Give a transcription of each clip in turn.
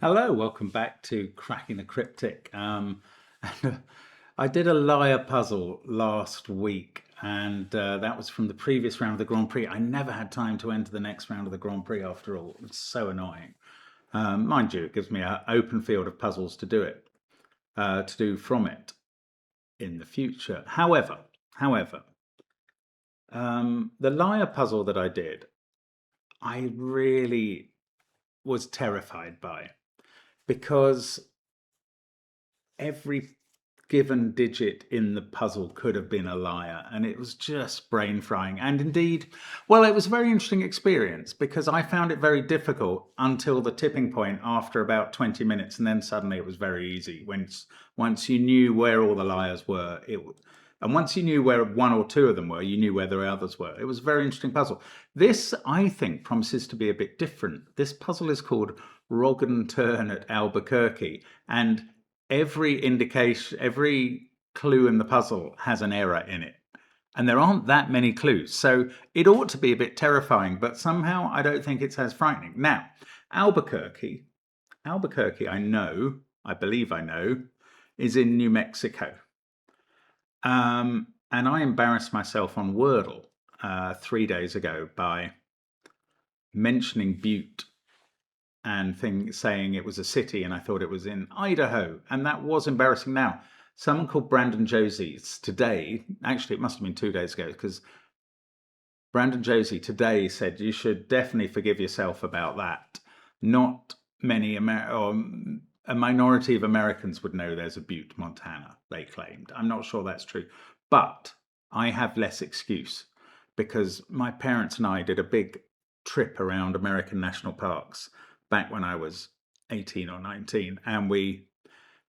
Hello, welcome back to Cracking the Cryptic. I did a liar puzzle last week, and that was from the previous round of the Grand Prix. I never had time to enter the next round of the Grand Prix after all. It's so annoying. Mind you, it gives me an open field of puzzles to do from it in the future. However, the liar puzzle that I did, I really was terrified by, because every given digit in the puzzle could have been a liar, and it was just brain frying. And indeed, well, it was a very interesting experience because I found it very difficult until the tipping point after about 20 minutes, and then suddenly it was very easy once you knew where all the liars were. And once you knew where one or two of them were, you knew where the others were. It was a very interesting puzzle. This, I think, promises to be a bit different. This puzzle is called Roggen Turn at Albuquerque, and every indication, every clue in the puzzle has an error in it. And there aren't that many clues. So it ought to be a bit terrifying, but somehow I don't think it's as frightening. Now, Albuquerque, I believe I know, is in New Mexico. And I embarrassed myself on Wordle 3 days ago by mentioning Butte and saying it was a city, and I thought it was in Idaho, and that was embarrassing. Now, someone called Brandon Josie's today, actually it must have been 2 days ago, because Brandon Josie today said you should definitely forgive yourself about that. Not many a minority of Americans would know there's a Butte, Montana, they claimed. I'm not sure that's true, but I have less excuse because my parents and I did a big trip around American national parks back when I was 18 or 19, and we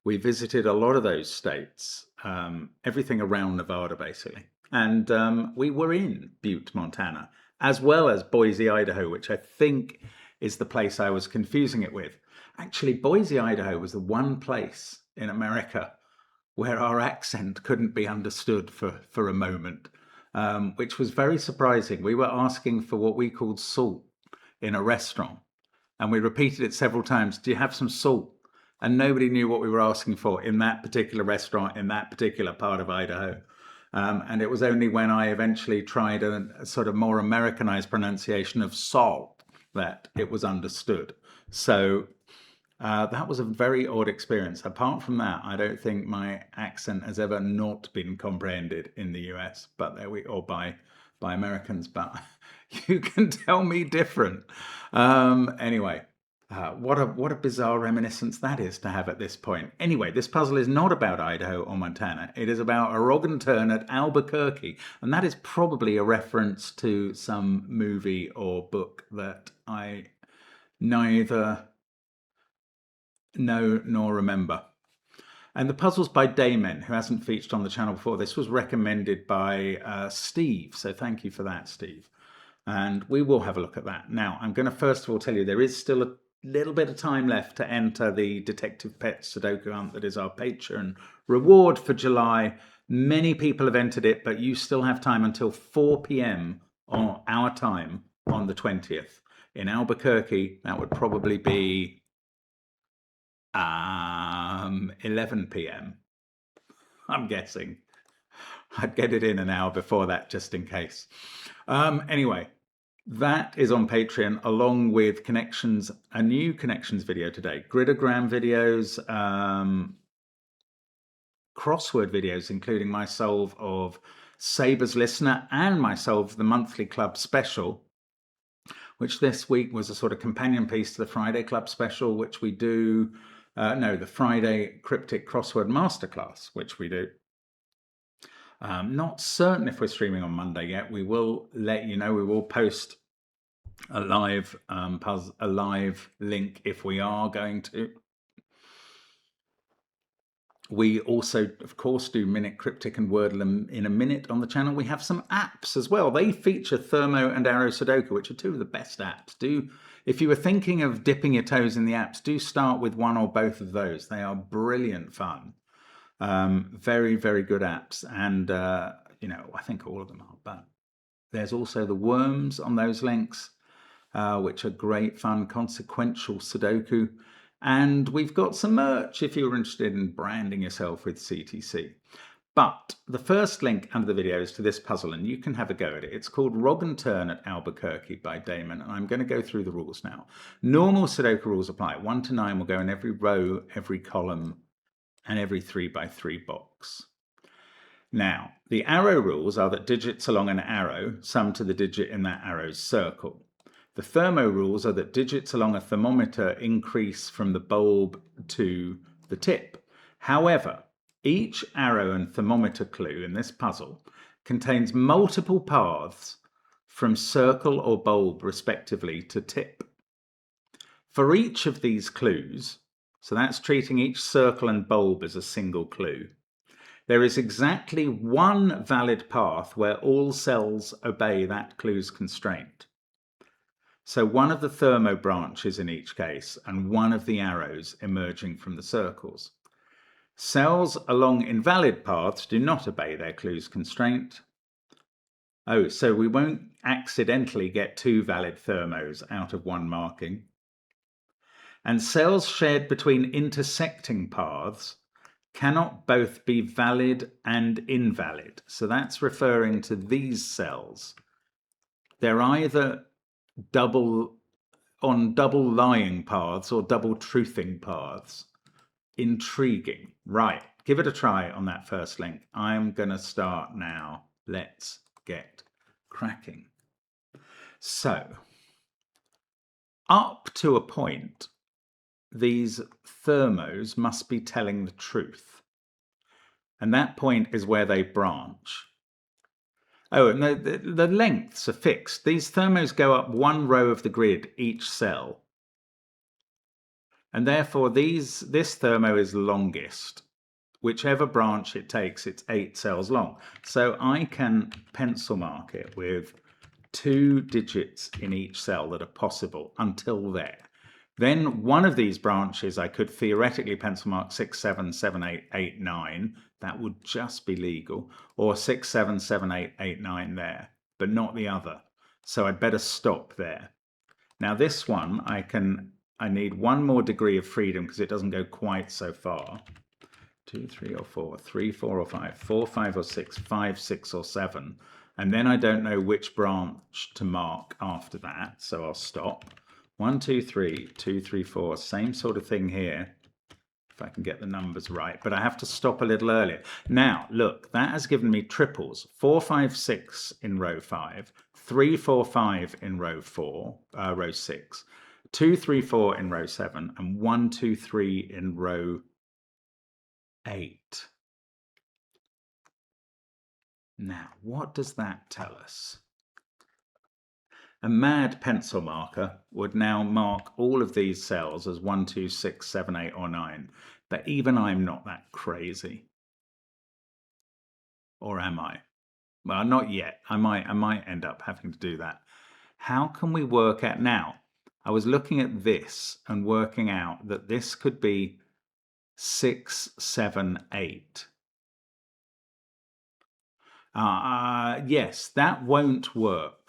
visited a lot of those states, everything around Nevada basically, and we were in Butte, Montana, as well as Boise, Idaho, which I think is the place I was confusing it with. Actually, Boise, Idaho was the one place in America where our accent couldn't be understood for a moment, which was very surprising. We were asking for what we called salt in a restaurant, and we repeated it several times. Do you have some salt? And nobody knew what we were asking for in that particular restaurant in that particular part of Idaho. And it was only when I eventually tried a sort of more Americanized pronunciation of salt that it was understood. So that was a very odd experience. Apart from that, I don't think my accent has ever not been comprehended in the US, or by Americans. But you can tell me different. Anyway, what a bizarre reminiscence that is to have at this point. Anyway, this puzzle is not about Idaho or Montana. It is about a Roggen Turn at Albuquerque, and that is probably a reference to some movie or book that I neither know nor remember. And the puzzle's by Damon, who hasn't featured on the channel before. This was recommended by Steve, so thank you for that, Steve. And we will have a look at that. Now, I'm going to first of all tell you there is still a little bit of time left to enter the Detective Pet Sudoku Hunt that is our Patreon reward for July. Many people have entered it, but you still have time until 4 p.m. on our time on the 20th. In Albuquerque, that would probably be 11 p.m. I'm guessing. I'd get it in an hour before that just in case. Anyway, that is on Patreon along with Connections, a new Connections video today, gridogram videos, crossword videos, including my solve of Saber's Listener and my solve of the monthly club special, which this week was a sort of companion piece to the Friday club special, which we do, the Friday cryptic crossword masterclass, which we do. Not certain if we're streaming on Monday yet. We will let you know. We will post a live link if we are going to. We also, of course, do Minute Cryptic and Wordle in a minute on the channel. We have some apps as well. They feature Thermo and Arrow Sudoku, which are two of the best apps. If you were thinking of dipping your toes in the apps, do start with one or both of those. They are brilliant fun. Very, very good apps. And, I think all of them are. But there's also the Worms on those links, which are great fun, consequential Sudoku. And we've got some merch if you're interested in branding yourself with CTC. But the first link under the video is to this puzzle, and you can have a go at it. It's called Rog and Turn at Albuquerque by Damon, and I'm going to go through the rules now. Normal Sudoku rules apply. 1 to 9 will go in every row, every column, and every 3 by 3 box. Now, the arrow rules are that digits along an arrow sum to the digit in that arrow's circle. The thermo rules are that digits along a thermometer increase from the bulb to the tip. However, each arrow and thermometer clue in this puzzle contains multiple paths from circle or bulb respectively to tip. For each of these clues, so that's treating each circle and bulb as a single clue, there is exactly one valid path where all cells obey that clue's constraint. So one of the thermo branches in each case and one of the arrows emerging from the circles. Cells along invalid paths do not obey their clue's constraint. Oh, so we won't accidentally get 2 valid thermos out of one marking. And cells shared between intersecting paths cannot both be valid and invalid. So that's referring to these cells. They're either double lying paths or double truthing paths. Intriguing. Right, give it a try on that first link. I'm going to start now. Let's get cracking. So, up to a point, these thermos must be telling the truth. And that point is where they branch. Oh, and the lengths are fixed. These thermos go up one row of the grid each cell. And therefore this thermo is longest. Whichever branch it takes, it's 8 cells long. So I can pencil mark it with 2 digits in each cell that are possible until there. Then one of these branches I could theoretically pencil mark 6, 7, 7, 8, 8, 9. That would just be legal. Or 6, 7, 7, 8, 8, 9 there, but not the other. So I'd better stop there. Now this one, I need one more degree of freedom because it doesn't go quite so far. 2, 3 or 4, 3, 4 or 5, 4, 5 or 6, 5, 6 or 7. And then I don't know which branch to mark after that, so I'll stop. 1, 2, 3, 2, 3, 4, same sort of thing here, if I can get the numbers right, but I have to stop a little earlier. Now, look, that has given me triples. 4, 5, 6 in row 5, 3, 4, 5 in row 6, 2, 3, 4 in row 7, and 1, 2, 3 in row 8. Now, what does that tell us? A mad pencil marker would now mark all of these cells as 1, 2, 6, 7, 8, or 9. But even I'm not that crazy. Or am I? Well, not yet. I might end up having to do that. How can we work out now? I was looking at this and working out that this could be 6, 7, 8. Yes, that won't work.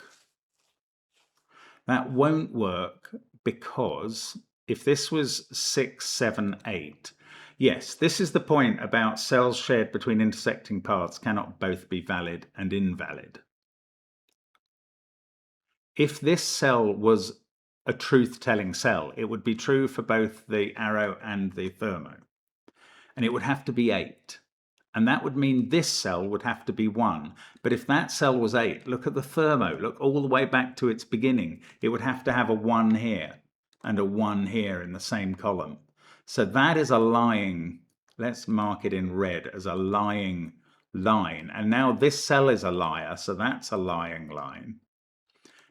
That won't work because if this was 6, 7, 8, yes, this is the point about cells shared between intersecting paths cannot both be valid and invalid. If this cell was a truth-telling cell, it would be true for both the arrow and the thermo. And it would have to be 8. And that would mean this cell would have to be 1. But if that cell was 8, look at the thermo. Look all the way back to its beginning. It would have to have a 1 here and a 1 here in the same column. So that is a lying, let's mark it in red as a lying line. And now this cell is a liar, so that's a lying line.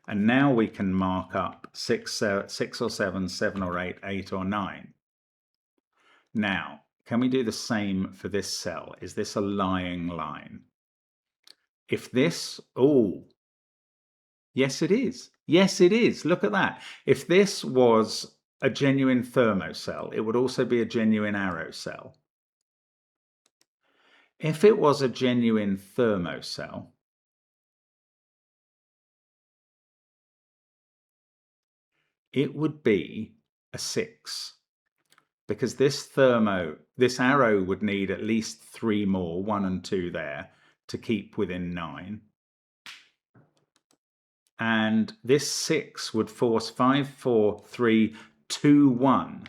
And now we can mark up 6 or 7, 7 or 8, 8 or 9. Now, can we do the same for this cell? Is this a lying line? If this, oh, yes it is. Yes it is. Look at that. If this was a genuine thermo cell, it would also be a genuine arrow cell. If it was a genuine thermo cell, it would be a 6. because this arrow would need at least 3 more, 1 and 2 there, to keep within 9. And this 6 would force 5, 4, 3, 2, 1,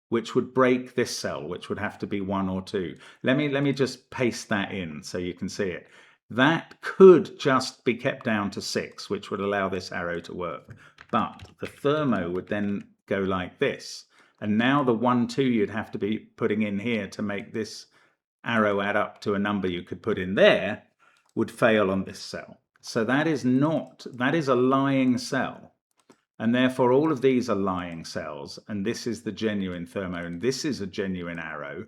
which would break this cell, which would have to be 1 or 2. Let me just paste that in so you can see it. That could just be kept down to 6, which would allow this arrow to work. But the thermo would then go like this. And now the 1, 2 you'd have to be putting in here to make this arrow add up to a number you could put in there would fail on this cell. So that is a lying cell. And therefore all of these are lying cells. And this is the genuine thermo, and this is a genuine arrow.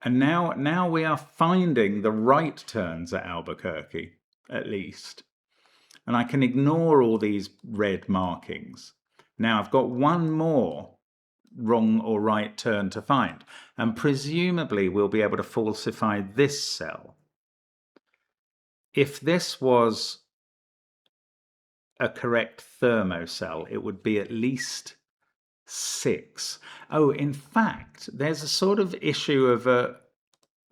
And now we are finding the right turns at Albuquerque, at least. And I can ignore all these red markings. Now I've got one more wrong or right turn to find. And presumably we'll be able to falsify this cell. If this was a correct thermo cell, it would be at least 6. Oh, in fact, there's a sort of issue of a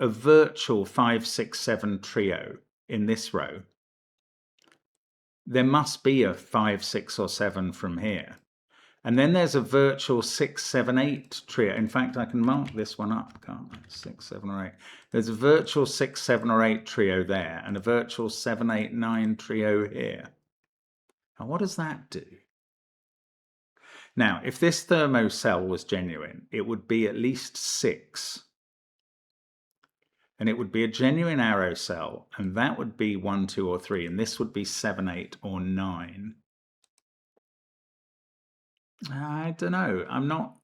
virtual 5, 6, 7 trio in this row. There must be a 5, 6, or 7 from here. And then there's a virtual 6, 7, 8 trio. In fact, I can mark this one up, can't I? 6, 7, or 8. There's a virtual 6, 7, or 8 trio there, and a virtual 7, 8, 9 trio here. Now, what does that do? Now, if this thermo cell was genuine, it would be at least 6. And it would be a genuine arrow cell, and that would be 1, 2, or 3, and this would be 7, 8, or 9. I don't know. I'm not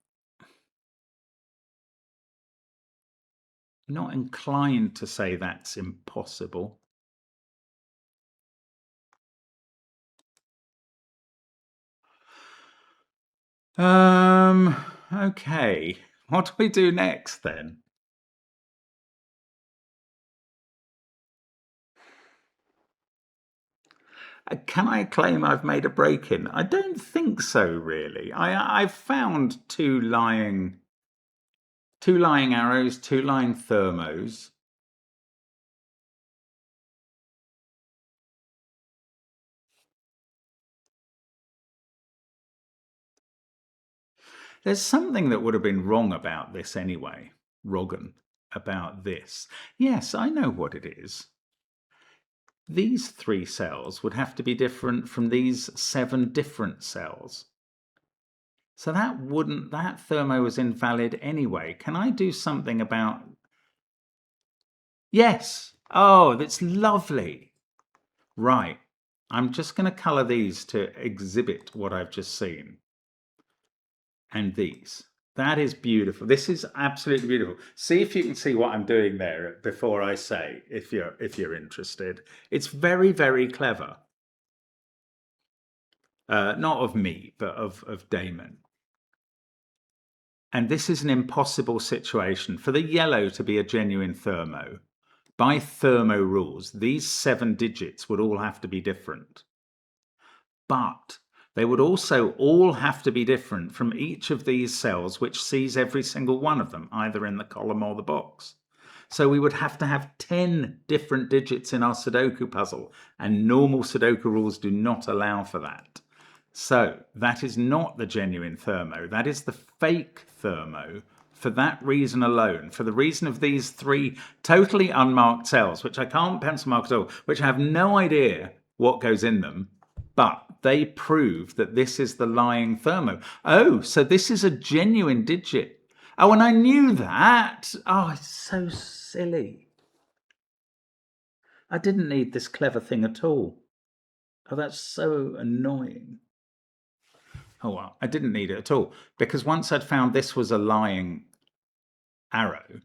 inclined to say that's impossible. Okay. What do we do next then? Can I claim I've made a break-in? I don't think so, really. I've found two lying arrows, 2 lying thermos. There's something that would have been wrong about this anyway. About this. Yes, I know what it is. These 3 cells would have to be different from these 7 different cells. So that thermo was invalid anyway. Can I do something about... Yes! Oh, that's lovely. Right. I'm just going to colour these to exhibit what I've just seen. And these. That is beautiful. This is absolutely beautiful. See if you can see what I'm doing there before I say, if you're interested. It's very, very clever. Not of me, but of Damon. And this is an impossible situation. For the yellow to be a genuine thermo, by thermo rules, these 7 digits would all have to be different. But they would also all have to be different from each of these cells, which sees every single one of them, either in the column or the box. So we would have to have 10 different digits in our Sudoku puzzle, and normal Sudoku rules do not allow for that. So that is not the genuine thermo, that is the fake thermo. For that reason alone, for the reason of these 3 totally unmarked cells, which I can't pencil mark at all, which I have no idea what goes in them, but they prove that this is the lying thermo. Oh, so this is a genuine digit. Oh, and I knew that. Oh, it's so silly. I didn't need this clever thing at all. Oh, that's so annoying. Oh, well, I didn't need it at all. Because once I'd found this was a lying arrow,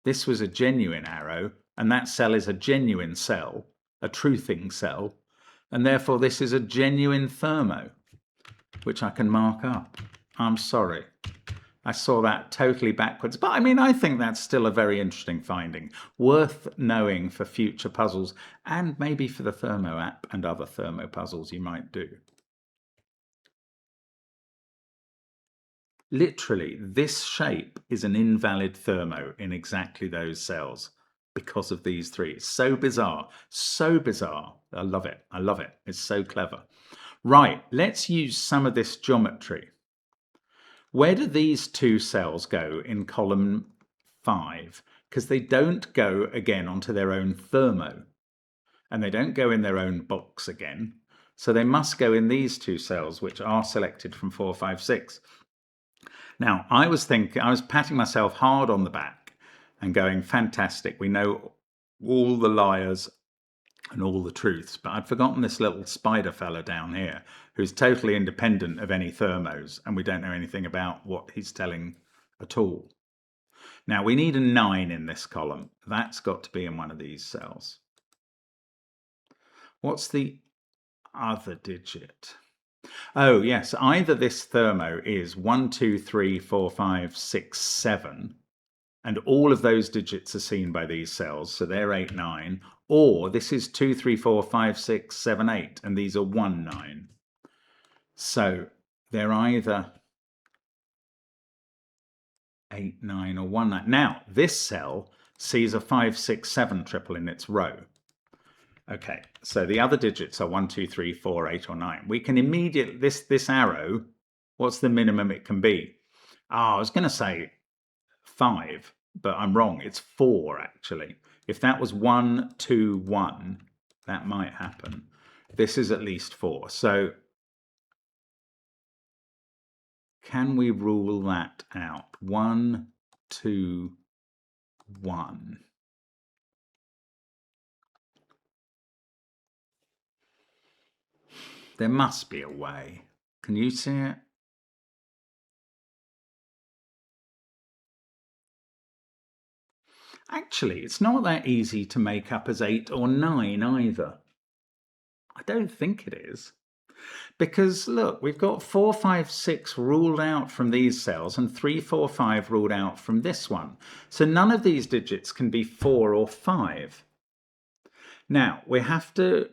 this was a genuine arrow, and that cell is a genuine cell, a truthing cell, and therefore this is a genuine thermo, which I can mark up. I'm sorry. I saw that totally backwards. But I mean, I think that's still a very interesting finding, worth knowing for future puzzles, and maybe for the Thermo app and other Thermo puzzles you might do. Literally, this shape is an invalid thermo in exactly those cells because of these three. It's so bizarre, so bizarre. I love it. I love it. It's so clever. Right, let's use some of this geometry. Where do these two cells go in column 5? Because they don't go again onto their own thermo, and they don't go in their own box again. So they must go in these two cells, which are selected from 4, 5, 6. Now, I was patting myself hard on the back and going, fantastic, we know all the liars and all the truths, but I'd forgotten this little spider fella down here who's totally independent of any thermos, and we don't know anything about what he's telling at all. Now, we need a 9 in this column. That's got to be in one of these cells. What's the other digit? Oh, yes, either this thermo is 1, 2, 3, 4, 5, 6, 7, and all of those digits are seen by these cells, so they're 8, 9, or this is 2, 3, 4, 5, 6, 7, 8, and these are 1, 9. So they're either 8, 9, or 1, 9. Now, this cell sees a 5, 6, 7 triple in its row. Okay, so the other digits are 1, 2, 3, 4, 8, or 9. We can immediately, this arrow, what's the minimum it can be? I was going to say 5, but I'm wrong. It's 4, actually. If that was 1, 2, 1, that might happen. This is at least 4. So can we rule that out? 1, 2, 1. There must be a way. Can you see it? Actually, it's not that easy to make up as 8 or 9 either. I don't think it is. Because look, we've got 4, 5, 6 ruled out from these cells and 3, 4, 5 ruled out from this one. So none of these digits can be 4 or 5. Now, we have to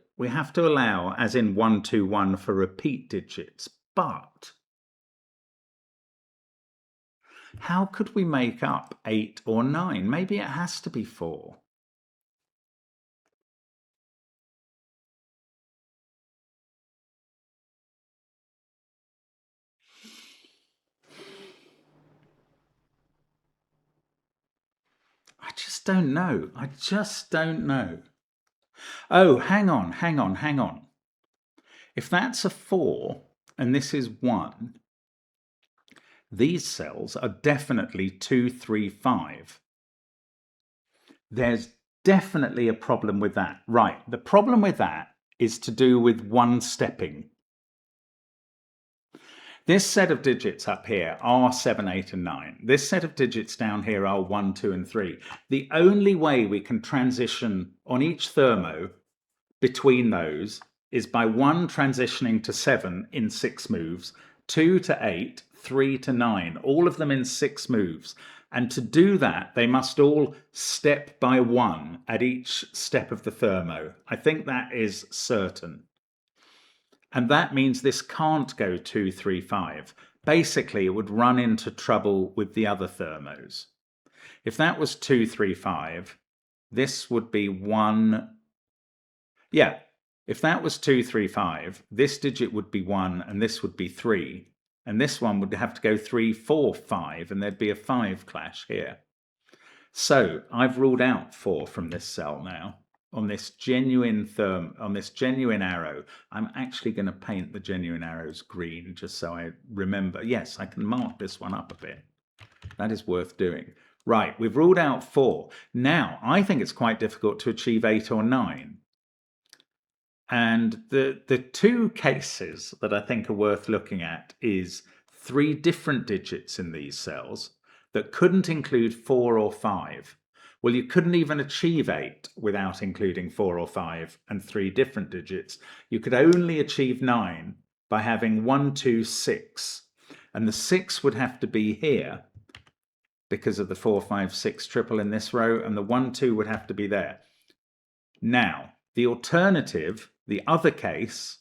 allow, as in 1, 2, 1, for repeat digits, but how could we make up 8 or 9? Maybe it has to be 4. I just don't know. I just don't know. Oh, hang on. If that's a 4 and this is 1, these cells are definitely 2, 3, 5. There's definitely a problem with that. Right, the problem with that is to do with one stepping. This set of digits up here are 7, 8, and 9. This set of digits down here are 1, 2, and 3. The only way we can transition on each thermo between those is by 1 transitioning to 7 in 6 moves, 2 to 8, 3 to 9, all of them in 6 moves. And to do that, they must all step by 1 at each step of the thermo. I think that is certain. And that means this can't go 2, 3, 5. Basically, it would run into trouble with the other thermos. If that was 2, 3, 5, this would be 1. Yeah, if that was 2, 3, 5, this digit would be 1 and this would be 3. And this one would have to go 3, 4, 5, and there'd be a 5 clash here. So I've ruled out 4 from this cell now. On this genuine arrow, I'm actually going to paint the genuine arrows green just so I remember. Yes, I can mark this one up a bit. That is worth doing. Right, we've ruled out 4. Now, I think it's quite difficult to achieve 8 or 9. And the two cases that I think are worth looking at is 3 different digits in these cells that couldn't include 4 or 5. Well, you couldn't even achieve 8 without including 4 or 5 and 3 different digits. You could only achieve 9 by having 1, 2, 6. And the 6 would have to be here because of the 4, 5, 6 triple in this row, and the 1, 2 would have to be there. Now, the alternative, the other case,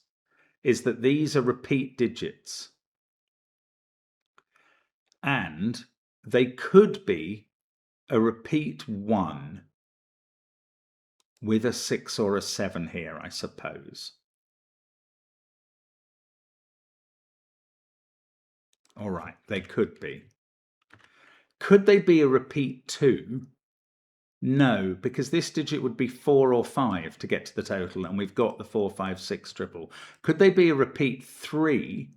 is that these are repeat digits. And they could be a repeat 1 with a 6 or a 7 here, I suppose. All right, they could be. Could they be a repeat 2? No, because this digit would be 4 or 5 to get to the total, and we've got the 4, 5, 6 triple. Could they be a repeat 3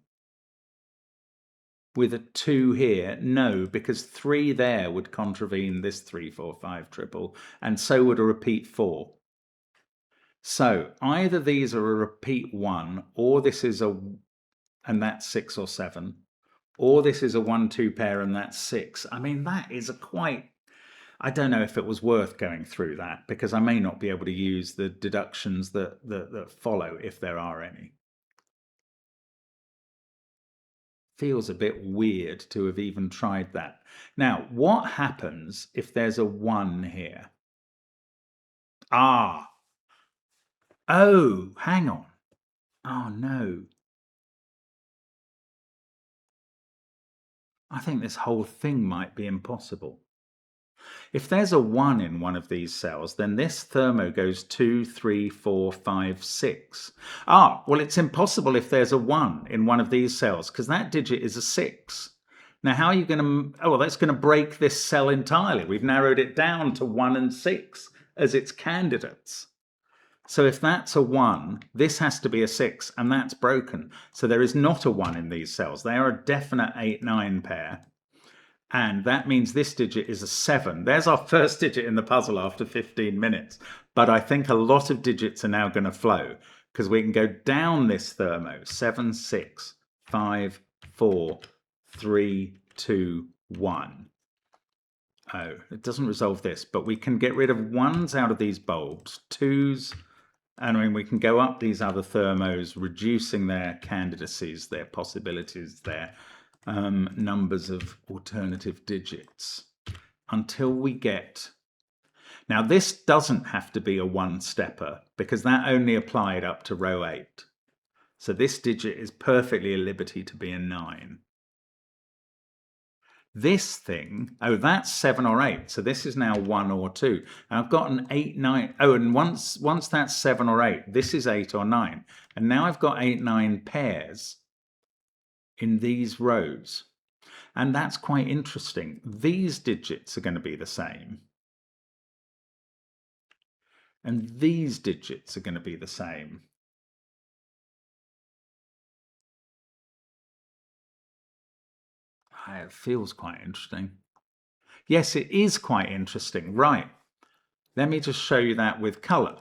with a 2 here? No, because 3 there would contravene this 3, 4, 5 triple, and so would a repeat 4. So either these are a repeat 1, or this is and that's 6 or 7, or this is a 1, 2 pair and that's 6. I mean, that is a quite... I don't know if it was worth going through that, because I may not be able to use the deductions that follow, if there are any. Feels a bit weird to have even tried that. Now, what happens if there's a 1 here? Ah! Oh, hang on. Oh, no. I think this whole thing might be impossible. If there's a 1 in one of these cells, then this thermo goes 2, 3, 4, 5, 6. Ah, well, it's impossible if there's a 1 in one of these cells, because that digit is a 6. Now, how are you going to... Oh, well, that's going to break this cell entirely. We've narrowed it down to 1 and 6 as its candidates. So if that's a 1, this has to be a 6, and that's broken. So there is not a 1 in these cells. They are a definite 8-9 pair. And that means this digit is a 7. There's our first digit in the puzzle after 15 minutes. But I think a lot of digits are now going to flow, because we can go down this thermo. 7, 6, 5, 4, 3, 2, 1. Oh, it doesn't resolve this, but we can get rid of 1s out of these bulbs, 2s, and I mean, we can go up these other thermos, reducing their candidacies, their possibilities, their numbers of alternative digits, until we get... Now, this doesn't have to be a 1-stepper, because that only applied up to row 8. So this digit is perfectly at liberty to be a 9. This thing, oh, that's 7 or 8. So this is now 1 or 2. And I've got an 8, 9. Oh, and once that's 7 or 8, this is 8 or 9. And now I've got 8, 9 pairs in these rows. And that's quite interesting. These digits are going to be the same. And these digits are going to be the same. It feels quite interesting. Yes, it is quite interesting. Right. Let me just show you that with colour.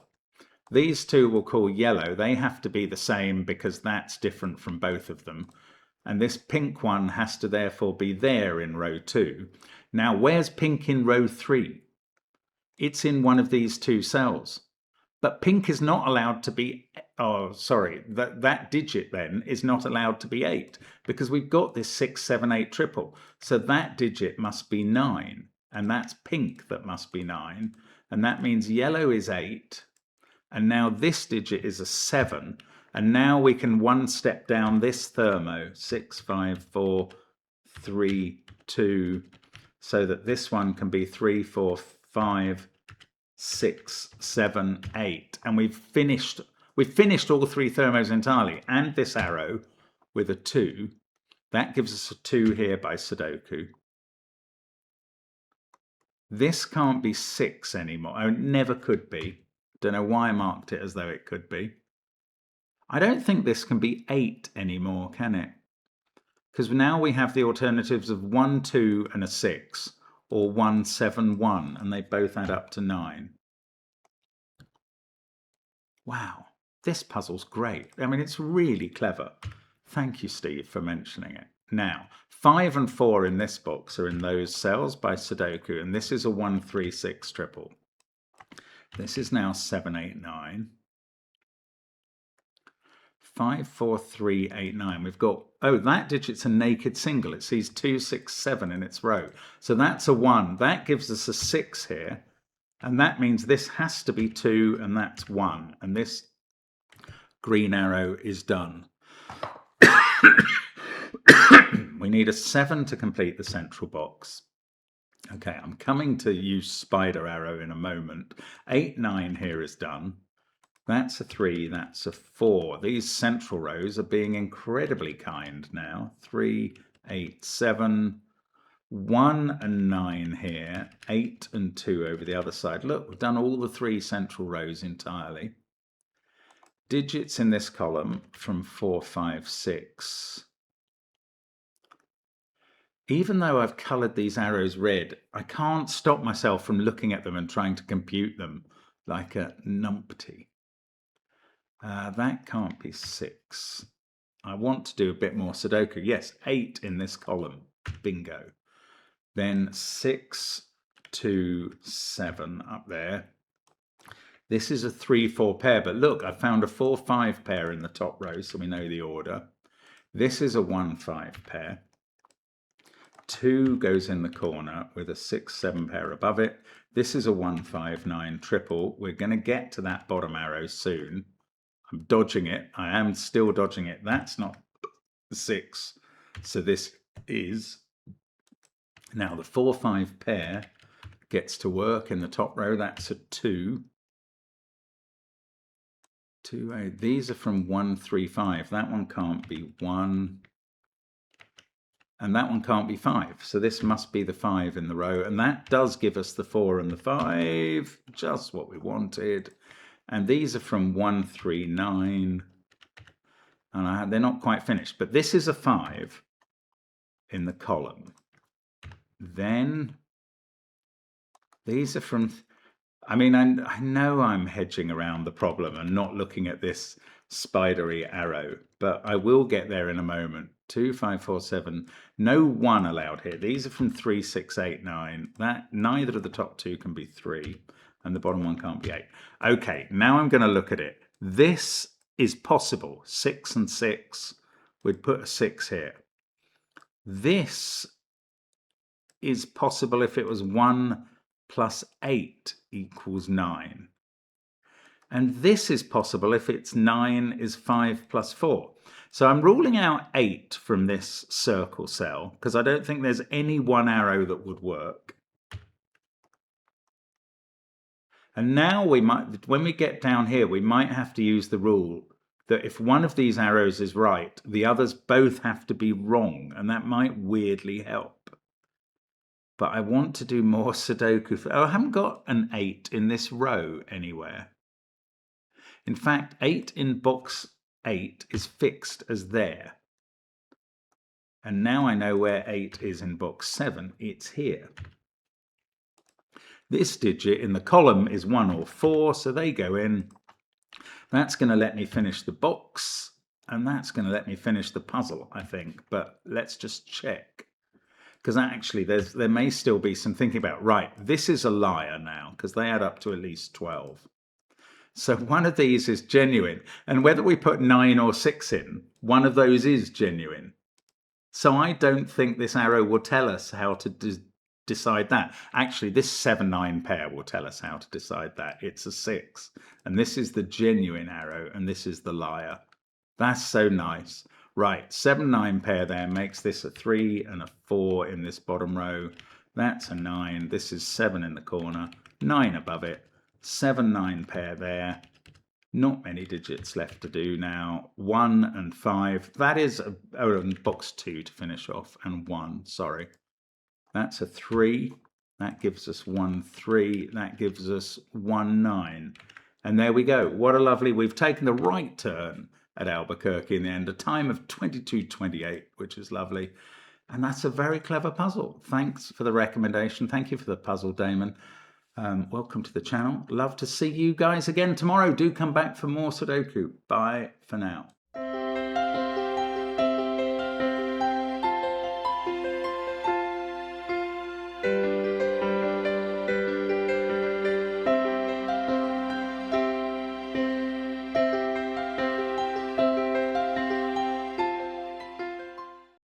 These two we'll call yellow. They have to be the same because that's different from both of them. And this pink one has to therefore be there in row 2. Now, where's pink in row 3? It's in one of these 2 cells. But pink is not allowed to be... Oh, sorry. That digit then is not allowed to be 8 because we've got this 6, 7, 8 triple. So that digit must be 9. And that's pink that must be 9. And that means yellow is 8. And now this digit is a 7. And now we can 1 step down this thermo. 6, 5, 4, 3, 2. So that this one can be 3, 4, 5, 6, 7, 8. And we've finished all 3 thermos entirely. And this arrow with a 2. That gives us a 2 here by Sudoku. This can't be 6 anymore. Oh, it never could be. Don't know why I marked it as though it could be. I don't think this can be 8 anymore, can it? Because now we have the alternatives of 1, 2 and a 6, or 1, 7, 1, and they both add up to 9. Wow, this puzzle's great. I mean, it's really clever. Thank you, Steve, for mentioning it. Now, 5 and 4 in this box are in those cells by Sudoku, and this is a 1, 3, 6 triple. This is now 7, 8, 9. 5, 4, 3, 8, 9. We've got, oh, that digit's a naked single. It sees 2, 6, 7 in its row. So that's a 1. That gives us a 6 here. And that means this has to be 2, and that's 1. And this green arrow is done. We need a 7 to complete the central box. Okay, I'm coming to use spider arrow in a moment. 8, 9 here is done. That's a 3, that's a 4. These central rows are being incredibly kind now. 3, 8, 7, 1 and 9 here, 8 and 2 over the other side. Look, we've done all the 3 central rows entirely. Digits in this column from 4, 5, 6. Even though I've coloured these arrows red, I can't stop myself from looking at them and trying to compute them like a numpty. That can't be 6. I want to do a bit more Sudoku. Yes, 8 in this column. Bingo. Then 6, 2, 7 up there. This is a 3, 4 pair, but look, I found a 4, 5 pair in the top row, so we know the order. This is a 1, 5 pair. 2 goes in the corner with a 6, 7 pair above it. This is a 1, 5, 9 triple. We're going to get to that bottom arrow soon. I'm dodging it. I am still dodging it. That's not 6. So this is... Now the 4, 5 pair gets to work in the top row. That's a 2. 2, 8. These are from 1, 3, 5. That one can't be 1. And that one can't be 5. So this must be the 5 in the row. And that does give us the 4 and the 5. Just what we wanted. And these are from 1, 3, 9. And they're not quite finished. But this is a 5 in the column. Then these are from... I mean, I know I'm hedging around the problem and not looking at this spidery arrow. But I will get there in a moment. 2, 5, 4, 7. No 1 allowed here. These are from 3, 6, 8, 9. Neither of the top 2 can be 3. And the bottom one can't be 8. Okay, now I'm going to look at it. This is possible. 6 and 6. We'd put a 6 here. This is possible if it was 1 plus 8 equals 9. And this is possible if it's 9 is 5 plus 4. So I'm ruling out 8 from this circle cell because I don't think there's any one arrow that would work. And now we might, when we get down here, we might have to use the rule that if one of these arrows is right, the others both have to be wrong, and that might weirdly help. But I want to do more Sudoku. Oh, I haven't got an 8 in this row anywhere. In fact, 8 in box 8 is fixed as there. And now I know where 8 is in box 7. It's here. This digit in the column is 1 or 4, so they go in. That's going to let me finish the box, and that's going to let me finish the puzzle, I think. But let's just check. Because actually, there may still be some thinking about, right, this is a liar now, because they add up to at least 12. So one of these is genuine. And whether we put 9 or 6 in, one of those is genuine. So I don't think this arrow will tell us how to decide that. Actually, this 7-9 pair will tell us how to decide that. It's a 6. And this is the genuine arrow, and this is the liar. That's so nice. Right, 7-9 pair there makes this a 3 and a 4 in this bottom row. That's a 9. This is 7 in the corner, 9 above it. 7-9 pair there. Not many digits left to do now. 1 and 5. That is box 2 to finish off, and 1, sorry. That's a 3. That gives us 1, 3. That gives us 1, 9. And there we go. What a lovely... We've taken the right turn at Albuquerque in the end. A time of 22:28, which is lovely. And that's a very clever puzzle. Thanks for the recommendation. Thank you for the puzzle, Damon. Welcome to the channel. Love to see you guys again tomorrow. Do come back for more Sudoku. Bye for now.